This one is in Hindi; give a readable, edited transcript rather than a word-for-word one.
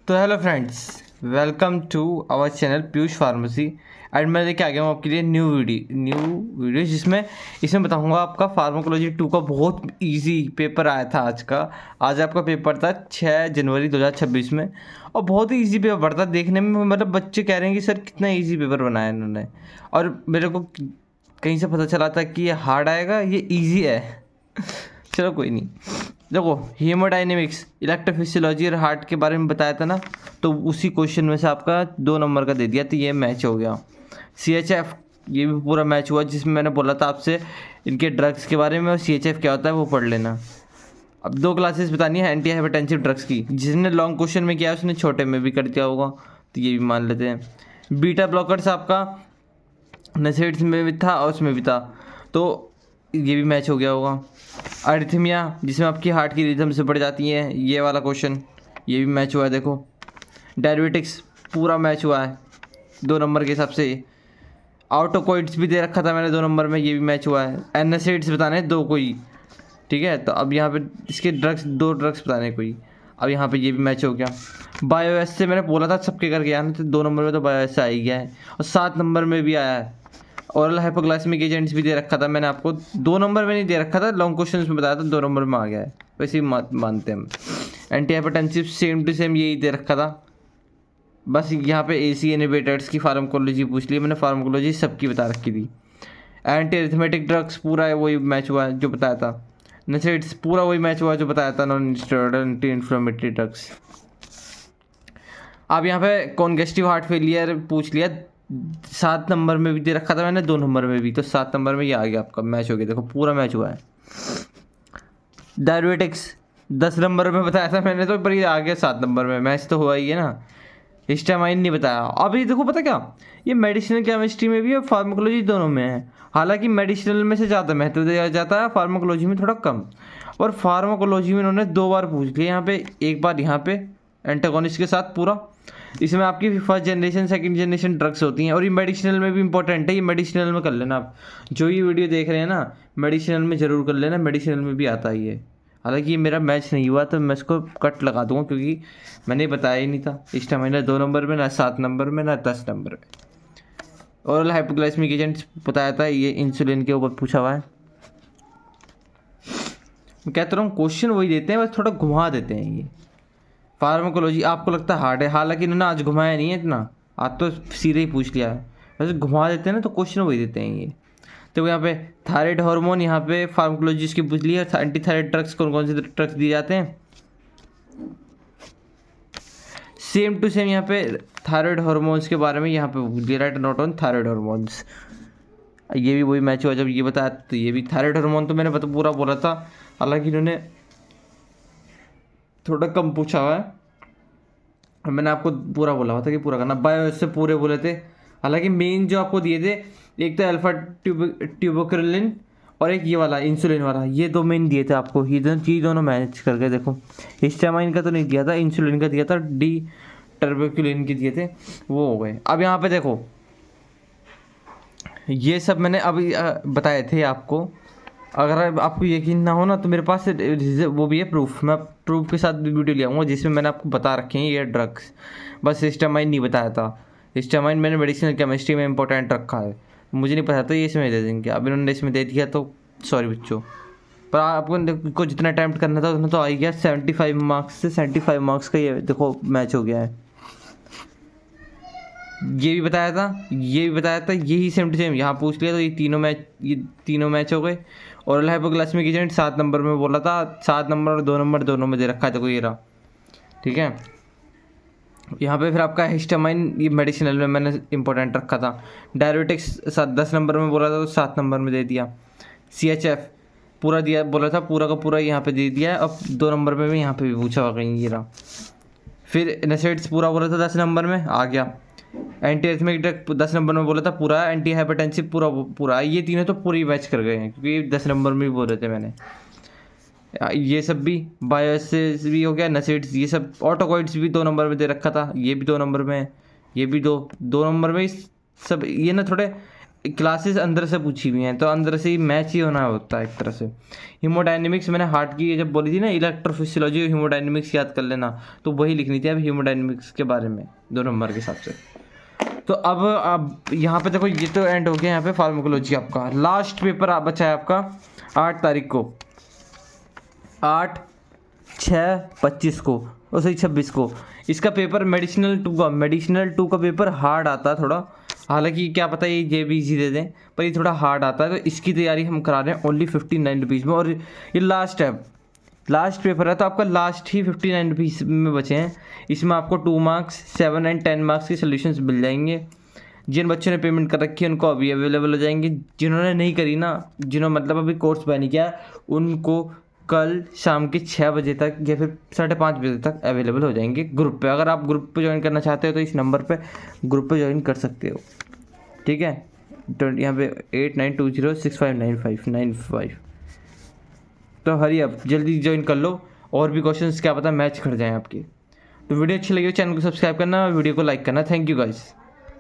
तो hello friends, welcome to our channel Piyush pharmacy. And मैं लेके आ गया हूँ आपके लिए न्यू वीडियो जिसमें इसमें बताऊंगा आपका फार्माकोलॉजी 2 का बहुत इजी पेपर आया था आज आपका पेपर था 6 जनवरी 2026 में। और बहुत ही इजी पेपर था देखने में, मतलब बच्चे कह रहे हैं कि सर कितना इजी पेपर बनाया इन्होंने। और मेरे को कहीं से पता चला था कि ये हार्ड आएगा, ये ईजी है। चलो कोई नहीं। देखो, हीमोडाइनेमिक्स, इलेक्ट्रोफिजियोलॉजी और हार्ट के बारे में बताया था ना, तो उसी क्वेश्चन में से आपका 2 नंबर का दे दिया, तो ये मैच हो गया। CHF, ये भी पूरा मैच हुआ, जिसमें मैंने बोला था आपसे इनके ड्रग्स के बारे में, और CHF क्या होता है वो पढ़ लेना। अब 2 क्लासेस बतानी है एंटी हाइपरटेंसिव ड्रग्स की। जिसने लॉन्ग क्वेश्चन में किया उसने छोटे में भी कर दिया होगा, तो ये भी मान लेते हैं। बीटा ब्लॉकर्स आपका नसेट्स में भी था और उसमें भी था, तो ये भी मैच हो गया होगा। अरिथमिया, जिसमें आपकी हार्ट की रिदम से बढ़ जाती है, ये वाला क्वेश्चन, ये भी मैच हुआ है। देखो, डायबिटिक्स पूरा मैच हुआ है 2 नंबर के हिसाब से। आउटोकोइड्स भी दे रखा था मैंने 2 नंबर में, ये भी मैच हुआ है। एनासिड्स बताने हैं 2 कोई, ठीक है। तो अब यहाँ पे इसके ड्रग्स 2 ड्रग्स बताने हैं कोई, अब यहाँ पे ये भी मैच हो गया। बायोएस से मैंने बोला था सबके करके आना, तो 2 नंबर में तो बायोएस से आ ही गया है, और 7 नंबर में भी आया है। ओरल हाइपोग्लाइसेमिक एजेंट्स भी दे रखा था मैंने आपको, 2 नंबर में नहीं दे रखा था, लॉन्ग क्वेश्चंस में बताया था 2 नंबर में आ गया है, वैसे ही मानते हैं हम। Anti hypertensive same to same यही दे रखा था, बस यहाँ पे AC इनहिबिटर्स की फार्माकोलॉजी पूछ ली मैंने, फार्माकोलॉजी सबकी बता रखी थी। एंटी एरिथमेटिक ड्रग्स पूरा है वही मैच हुआ है जो बताया था। नसेट्स पूरा वही मैच हुआ जो बताया था, non steroidal anti inflammatory drugs. अब यहाँ पे कॉन्जेस्टिव हार्ट फेलियर पूछ लिया, 7 नंबर में भी दे रखा था मैंने, 2 नंबर में भी, तो 7 नंबर में ये आ गया आपका, मैच हो गया। देखो पूरा मैच हुआ है। डायबिटिक्स 10 नंबर में बताया था मैंने, तो पर ये आ गया 7 नंबर में, मैच तो हुआ ही है ना। हिस्टामाइन नहीं बताया। अब ये देखो, पता क्या, ये मेडिसिनल केमिस्ट्री में भी और फार्माकोलॉजी दोनों में है। हालांकि मेडिसिनल में से ज़्यादा महत्व दिया जाता है, फार्माकोलॉजी में थोड़ा कम। और फार्माकोलॉजी में इन्होंने 2 बार पूछ लिया यहाँ पे, एक बार यहाँ पे एंटागोनिस्ट के साथ पूरा। इसमें आपकी first generation second generation drugs होती हैं, और ये मेडिसिनल में भी इंपॉर्टेंट है, ये मेडिसिनल में कर लेना आप। जो ये वीडियो देख रहे हैं ना, मेडिसिनल में ज़रूर कर लेना, मेडिसिनल में भी आता ही है। हालांकि ये मेरा मैच नहीं हुआ तो मैं इसको कट लगा दूंगा, क्योंकि मैंने बताया ही नहीं था इस टाइम, ना 2 नंबर में, ना 7 नंबर में, ना 10 नंबर में। ओरल हाइपोग्लाइसेमिक एजेंट्स बताया था, ये इंसुलिन के ऊपर पूछा हुआ है। मैं कहता रहा हूँ क्वेश्चन वही देते हैं, बस थोड़ा घुमा देते हैं ये। फार्माकोलॉजी आपको लगता है हार्ड है, हालांकि इन्होंने आज घुमाया नहीं है इतना, आज तो सीधे ही पूछ लिया है। वैसे घुमा देते हैं ना, तो क्वेश्चन वही देते हैं ये। तो यहाँ पे थायराइड हार्मोन, यहाँ पे फार्माकोलॉजिस्ट की पूछ लिया, एंटी थायराइड ड्रग्स कौन कौन से ड्रग्स दिए जाते हैं। सेम टू सेम यहाँ पे थायराइड हार्मोन्स के बारे में यहाँ पे पूछ लिया, right note on thyroid hormones. ये भी वही मैच हुआ जब ये बताया, तो ये भी थायराइड हार्मोन तो मैंने पूरा बोला था, हालांकि इन्होंने थोड़ा कम पूछा हुआ है। मैंने आपको पूरा बोला हुआ था कि पूरा करना, बायो से पूरे बोले थे। हालांकि मेन जो आपको दिए थे, एक तो अल्फा ट्यूबोक्रिलिन और एक ये वाला इंसुलिन वाला, ये 2 मेन दिए थे आपको। ये दोनों मैच करके देखो, हिस्टामाइन का तो नहीं दिया था, इंसुलिन का दिया था, डी टर्बोक्रिलिन के दिए थे, वो हो गए। अब यहाँ पे देखो, ये सब मैंने अभी बताए थे आपको। अगर आपको यकीन ना हो ना, तो मेरे पास वो भी है प्रूफ, मैं प्रूफ के साथ भी वीडियो ले आऊँगा, जिसमें मैंने आपको बता रखे हैं ये ड्रग्स। बस हिस्टामाइन नहीं बताया था, हिस्टामाइन मैंने मेडिसिनल केमिस्ट्री में इंपॉर्टेंट रखा है, मुझे नहीं पता था ये इसमें दे देंगे। अब इन्होंने इसमें दे दिया तो सॉरी बच्चों, पर आपको जितना अटैम्प्ट करना था उतना तो आ ही गया। 75 मार्क्स से 75 मार्क्स का ये देखो मैच हो गया है। ये भी बताया था, ये भी बताया था, यही सेम टू सेम यहाँ पूछ लिया, तो ये तीनों मैच हो गए। ओरल हाइपोग्लाइसेमिक एजेंट 7 नंबर में बोला था, 7 नंबर और 2 नंबर दोनों में दे रखा है, देखो ये रहा, ठीक है। यहाँ पे फिर आपका हिस्टामाइन, ये मेडिसिनल में मैंने इंपॉर्टेंट रखा था। डायबिटिक्स 10 नंबर में बोला था, तो 7 नंबर में दे दिया। CHF पूरा दिया बोला था, पूरा का पूरा यहाँ पे दे दिया है। अब 2 नंबर में भी यहाँ पे भी पूछा हुआ कहीं, ये रहा। फिर नसेट्स पूरा बोला था 10 नंबर में, आ गया। एंटी एरिथमेटिक ड्रग 10 नंबर में बोला था पूरा, एंटी हाइपरटेंसिव पूरा, ये तीनों तो पूरी मैच कर गए हैं, क्योंकि 10 नंबर में भी बोल रहे थे मैंने। ये सब भी बायोसिस भी हो गया, नसेट्स, ये सब। ऑटोकॉइड्स भी 2 नंबर में दे रखा था, ये भी 2 नंबर में है, ये भी दो नंबर में सब। ये ना थोड़े क्लासेस अंदर से पूछी हुई हैं, तो अंदर से ही मैच ही होना होता है एक तरह से। हीमोडायनेमिक्स मैंने हार्ट की जब बोली थी ना, इलेक्ट्रोफिजियोलॉजी और हीमोडायनेमिक्स याद कर लेना, तो वही लिखनी थी अब हीमोडायनेमिक्स के बारे में 2 नंबर के हिसाब से। तो अब यहाँ पे देखो, ये तो एंड हो गया यहाँ पे फार्माकोलॉजी आपका। लास्ट पेपर आप बचा है आपका 8 तारीख को, 8/6/25 को, और सही 26 को। इसका पेपर मेडिसिनल 2 का पेपर हार्ड आता है थोड़ा, हालांकि क्या पता ये भी इजी दे दें, पर ये थोड़ा हार्ड आता है। तो इसकी तैयारी हम करा रहे हैं ओनली 59 रुपीज़ में, और ये लास्ट है, लास्ट पेपर है, तो आपका लास्ट ही 59 रुपीज़ में बचे हैं। इसमें आपको 2 मार्क्स, 7 एंड 10 मार्क्स के सोल्यूशंस मिल जाएंगे। जिन बच्चों ने पेमेंट कर रखी है उनको अभी अवेलेबल हो जाएंगे, जिन्होंने नहीं करी ना, जिन्होंने मतलब अभी कोर्स बाय नहीं किया, उनको कल शाम के 6 बजे तक या फिर 5:30 बजे तक अवेलेबल हो जाएंगे ग्रुप पे। अगर आप ग्रुप पे ज्वाइन करना चाहते हो तो इस नंबर पे ग्रुप पे ज्वाइन कर सकते हो, ठीक है। तो यहाँ पे 8920659595। तो हरी अब जल्दी ज्वाइन कर लो, और भी क्वेश्चंस क्या पता मैच कर जाएं आपके। तो वीडियो अच्छी लगी हो चैनल को सब्सक्राइब करना, वीडियो को लाइक करना। Thank you guys.